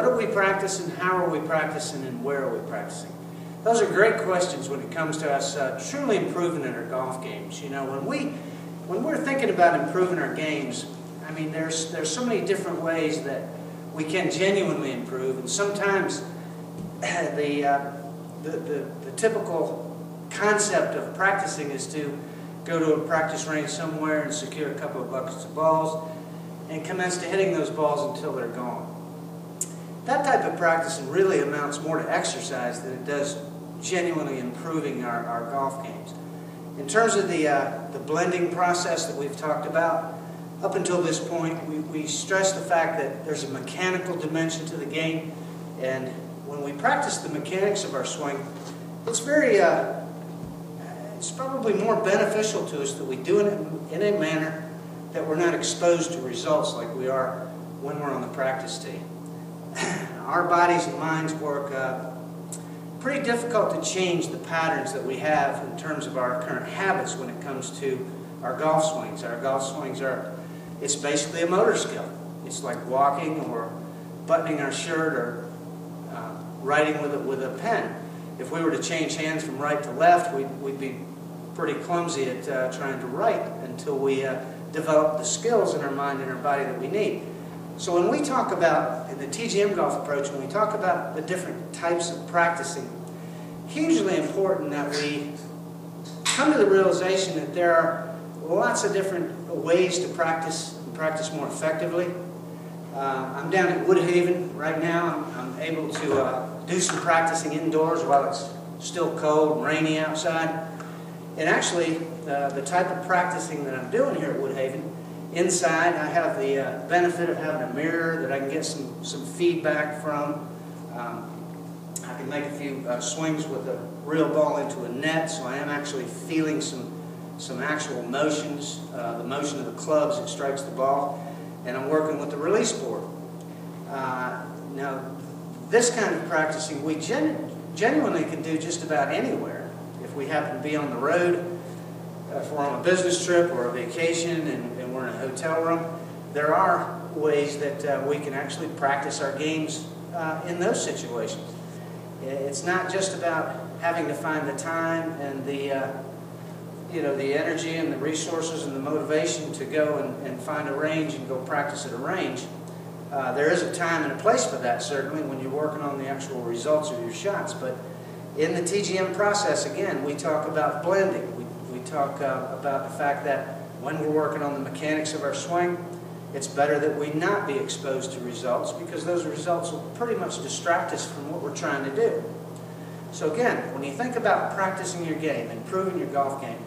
what are we practicing, how are we practicing, and where are we practicing? Those are great questions when it comes to us truly improving in our golf games. You know, when we're thinking about improving our games, I mean, there's so many different ways that we can genuinely improve, and sometimes the typical concept of practicing is to go to a practice range somewhere and secure a couple of buckets of balls and commence to hitting those balls until they're gone. That type of practicing really amounts more to exercise than it does genuinely improving our golf games. In terms of the blending process that we've talked about, up until this point, we stress the fact that there's a mechanical dimension to the game, and when we practice the mechanics of our swing, it's probably more beneficial to us that we do it in a manner that we're not exposed to results like we are when we're on the practice tee. Our bodies and minds work pretty difficult to change the patterns that we have in terms of our current habits when it comes to our golf swings. Our golf swings it's basically a motor skill. It's like walking or buttoning our shirt or writing with a pen. If we were to change hands from right to left, we'd be pretty clumsy at trying to write until we develop the skills in our mind and our body that we need. So when we talk about, in the TGM golf approach, when we talk about the different types of practicing, hugely important that we come to the realization that there are lots of different ways to practice and practice more effectively. I'm down at Woodhaven right now. I'm able to do some practicing indoors while it's still cold and rainy outside. And actually, the type of practicing that I'm doing here at Woodhaven, inside I have the benefit of having a mirror that I can get some feedback from. I can make a few swings with a real ball into a net, so I am actually feeling some actual motions, the motion of the clubs that strikes the ball, and I'm working with the release board. Now, this kind of practicing we genuinely can do just about anywhere. If we happen to be on the road, if we're on a business trip or a vacation and we're in a hotel room, there are ways that we can actually practice our games in those situations. It's not just about having to find the time and the energy and the resources and the motivation to go and find a range and go practice at a range. There is a time and a place for that, certainly, when you're working on the actual results of your shots. But in the TGM process, again, we talk about blending. We talk about the fact that when we're working on the mechanics of our swing, it's better that we not be exposed to results, because those results will pretty much distract us from what we're trying to do. So again, when you think about practicing your game, improving your golf game,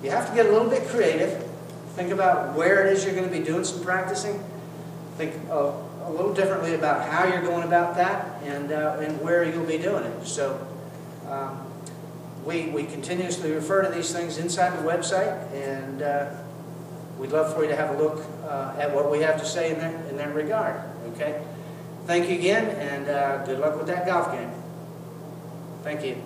you have to get a little bit creative. Think about where it is you're going to be doing some practicing. Think a little differently about how you're going about that and where you'll be doing it. So we continuously refer to these things inside the website, and we'd love for you to have a look at what we have to say in that regard. Okay? Thank you again, and good luck with that golf game. Thank you.